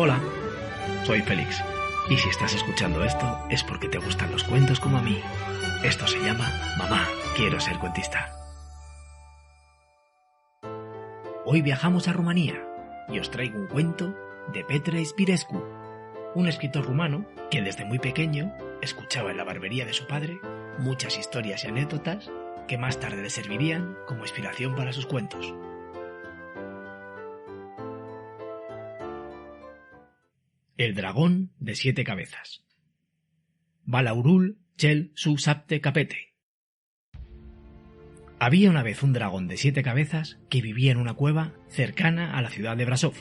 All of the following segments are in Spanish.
Hola, soy Félix, y si estás escuchando esto es porque te gustan los cuentos como a mí. Esto se llama Mamá, quiero ser cuentista. Hoy viajamos a Rumanía y os traigo un cuento de Petre Spirescu, un escritor rumano que desde muy pequeño escuchaba en la barbería de su padre muchas historias y anécdotas que más tarde le servirían como inspiración para sus cuentos. El dragón de 7 cabezas. Balaurul Chel Su Sapte Capete. Había una vez un dragón de 7 cabezas que vivía en una cueva cercana a la ciudad de Brasov.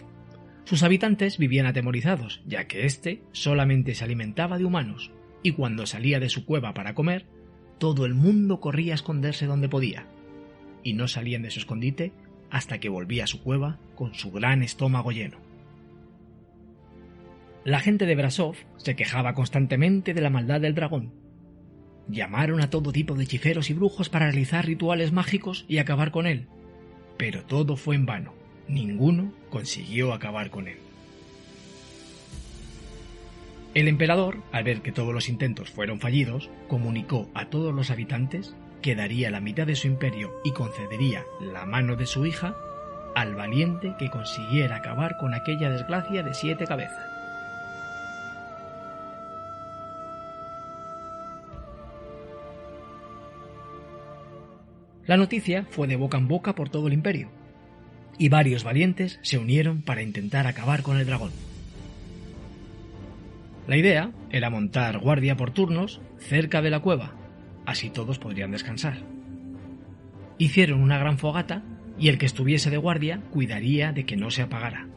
Sus habitantes vivían atemorizados, ya que éste solamente se alimentaba de humanos, y cuando salía de su cueva para comer, todo el mundo corría a esconderse donde podía, y no salían de su escondite hasta que volvía a su cueva con su gran estómago lleno. La gente de Brasov se quejaba constantemente de la maldad del dragón. Llamaron a todo tipo de hechiceros y brujos para realizar rituales mágicos y acabar con él, pero todo fue en vano. Ninguno consiguió acabar con él. El emperador, al ver que todos los intentos fueron fallidos, comunicó a todos los habitantes que daría la mitad de su imperio y concedería la mano de su hija al valiente que consiguiera acabar con aquella desgracia de 7 cabezas. La noticia fue de boca en boca por todo el imperio, y varios valientes se unieron para intentar acabar con el dragón. La idea era montar guardia por turnos cerca de la cueva, así todos podrían descansar. Hicieron una gran fogata y el que estuviese de guardia cuidaría de que no se apagara.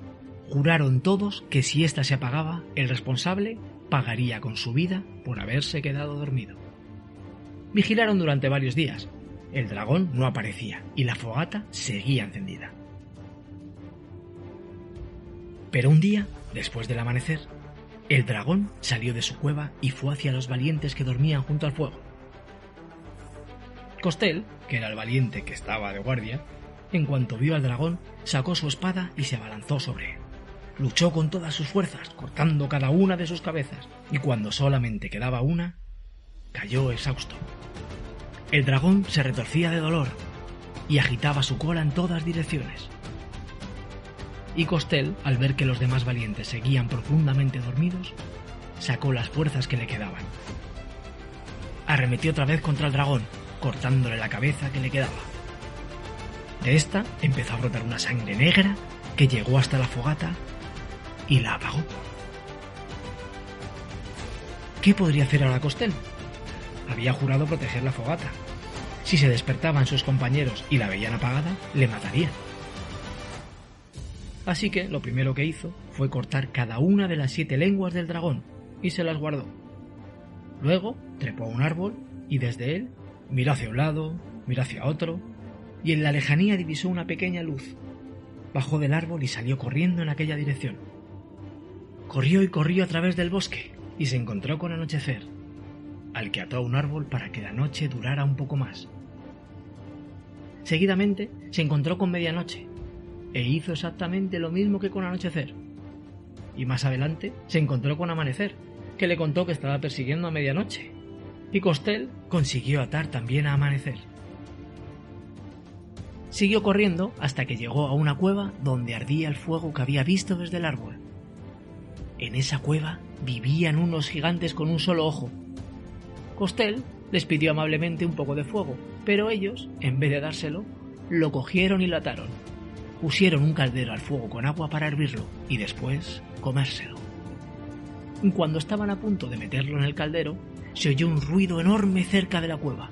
Juraron todos que si ésta se apagaba, el responsable pagaría con su vida por haberse quedado dormido. Vigilaron durante varios días. El dragón no aparecía y la fogata seguía encendida. Pero un día, después del amanecer, el dragón salió de su cueva y fue hacia los valientes que dormían junto al fuego. Costel, que era el valiente que estaba de guardia, en cuanto vio al dragón, sacó su espada y se abalanzó sobre él. Luchó con todas sus fuerzas, cortando cada una de sus cabezas, y cuando solamente quedaba una, cayó exhausto. El dragón se retorcía de dolor y agitaba su cola en todas direcciones. Y Costel, al ver que los demás valientes seguían profundamente dormidos, sacó las fuerzas que le quedaban. Arremetió otra vez contra el dragón, cortándole la cabeza que le quedaba. De esta empezó a brotar una sangre negra que llegó hasta la fogata y la apagó. ¿Qué podría hacer ahora Costel? Había jurado proteger la fogata. Si se despertaban sus compañeros y la veían apagada, le matarían. Así que lo primero que hizo fue cortar cada una de las 7 lenguas del dragón y se las guardó. Luego trepó a un árbol y desde él miró hacia un lado, miró hacia otro y en la lejanía divisó una pequeña luz. Bajó del árbol y salió corriendo en aquella dirección. Corrió y corrió a través del bosque y se encontró con anochecer, al que ató a un árbol para que la noche durara un poco más. Seguidamente se encontró con medianoche e hizo exactamente lo mismo que con anochecer. Y más adelante se encontró con amanecer, que le contó que estaba persiguiendo a medianoche, y Costel consiguió atar también a amanecer. Siguió corriendo hasta que llegó a una cueva donde ardía el fuego que había visto desde el árbol. En esa cueva vivían unos gigantes con un solo ojo. Costel les pidió amablemente un poco de fuego, pero ellos, en vez de dárselo, lo cogieron y lo ataron. Pusieron un caldero al fuego con agua para hervirlo y después comérselo. Cuando estaban a punto de meterlo en el caldero, se oyó un ruido enorme cerca de la cueva.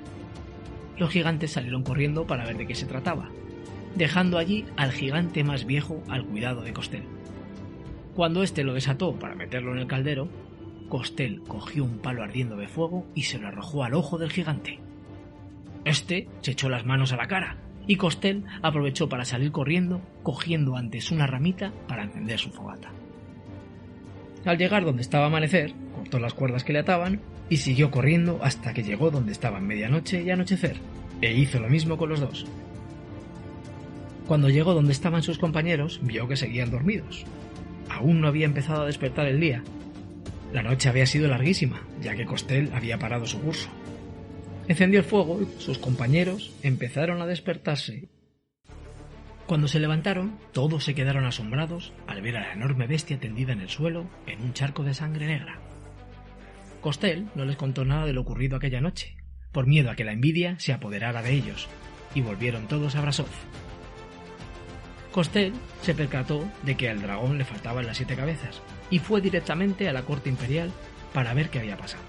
Los gigantes salieron corriendo para ver de qué se trataba, dejando allí al gigante más viejo al cuidado de Costel. Cuando éste lo desató para meterlo en el caldero, Costel cogió un palo ardiendo de fuego y se lo arrojó al ojo del gigante. Este se echó las manos a la cara y Costel aprovechó para salir corriendo, cogiendo antes una ramita para encender su fogata. Al llegar donde estaba amanecer, cortó las cuerdas que le ataban y siguió corriendo hasta que llegó donde estaban medianoche y anochecer, e hizo lo mismo con los dos. Cuando llegó donde estaban sus compañeros, vio que seguían dormidos. Aún no había empezado a despertar el día. La noche había sido larguísima, ya que Costel había parado su curso. Encendió el fuego y sus compañeros empezaron a despertarse. Cuando se levantaron, todos se quedaron asombrados al ver a la enorme bestia tendida en el suelo en un charco de sangre negra. Costel no les contó nada de lo ocurrido aquella noche, por miedo a que la envidia se apoderara de ellos, y volvieron todos a Brasov. Costel se percató de que al dragón le faltaban las 7 cabezas, y fue directamente a la corte imperial para ver qué había pasado.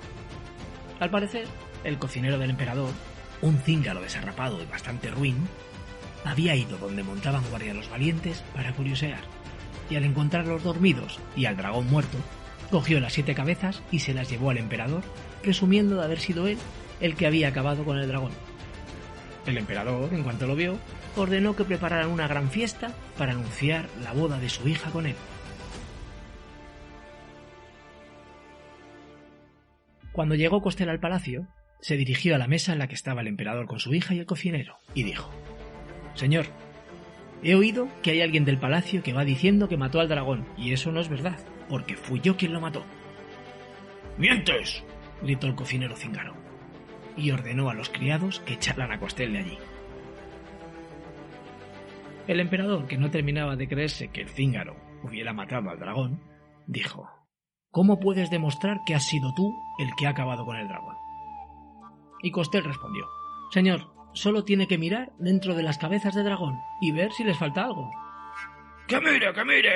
Al parecer, el cocinero del emperador, un cíngaro desarrapado y bastante ruin, había ido donde montaban guardia los valientes para curiosear, y al encontrarlos dormidos y al dragón muerto, cogió las 7 cabezas y se las llevó al emperador, presumiendo de haber sido él el que había acabado con el dragón. El emperador, en cuanto lo vio, ordenó que prepararan una gran fiesta para anunciar la boda de su hija con él. Cuando llegó Costel al palacio, se dirigió a la mesa en la que estaba el emperador con su hija y el cocinero, y dijo: «Señor, he oído que hay alguien del palacio que va diciendo que mató al dragón, y eso no es verdad, porque fui yo quien lo mató». «¡Mientes!», gritó el cocinero cíngaro, y ordenó a los criados que echaran a Costel de allí. El emperador, que no terminaba de creerse que el cíngaro hubiera matado al dragón, dijo: «¿Cómo puedes demostrar que has sido tú el que ha acabado con el dragón?». Y Costel respondió: «Señor, solo tiene que mirar dentro de las cabezas de dragón y ver si les falta algo». «¡Que mire, que mire!»,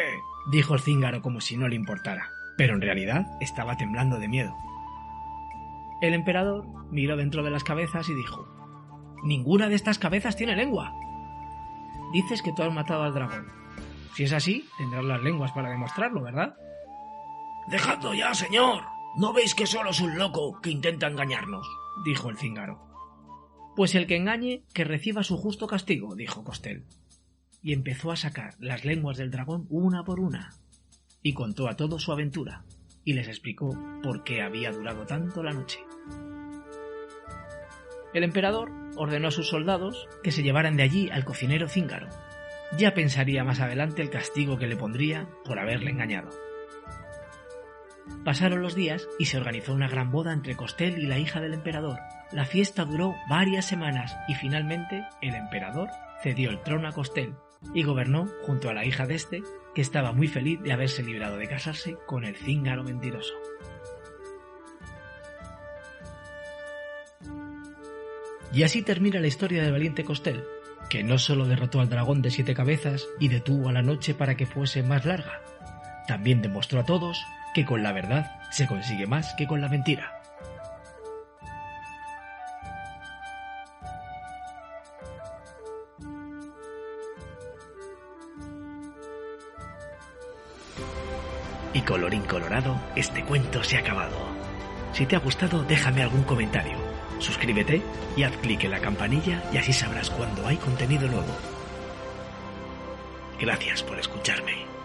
dijo el cíngaro como si no le importara, pero en realidad estaba temblando de miedo. El emperador miró dentro de las cabezas y dijo: «Ninguna de estas cabezas tiene lengua». «Dices que tú has matado al dragón. Si es así, tendrás las lenguas para demostrarlo, ¿verdad?». «Dejadlo ya, señor. ¿No veis que solo es un loco que intenta engañarnos?», dijo el cíngaro. «Pues el que engañe, que reciba su justo castigo», dijo Costel. Y empezó a sacar las lenguas del dragón una por una, y contó a todos su aventura, y les explicó por qué había durado tanto la noche. El emperador ordenó a sus soldados que se llevaran de allí al cocinero cíngaro. Ya pensaría más adelante el castigo que le pondría por haberle engañado. Pasaron los días y se organizó una gran boda entre Costel y la hija del emperador. La fiesta duró varias semanas y finalmente el emperador cedió el trono a Costel y gobernó junto a la hija de este, que estaba muy feliz de haberse librado de casarse con el cíngaro mentiroso. Y así termina la historia del valiente Costel, que no solo derrotó al dragón de 7 cabezas y detuvo a la noche para que fuese más larga, también demostró a todos que con la verdad se consigue más que con la mentira. Y colorín colorado, este cuento se ha acabado. Si te ha gustado, déjame algún comentario, suscríbete y haz clic en la campanilla y así sabrás cuando hay contenido nuevo. Gracias por escucharme.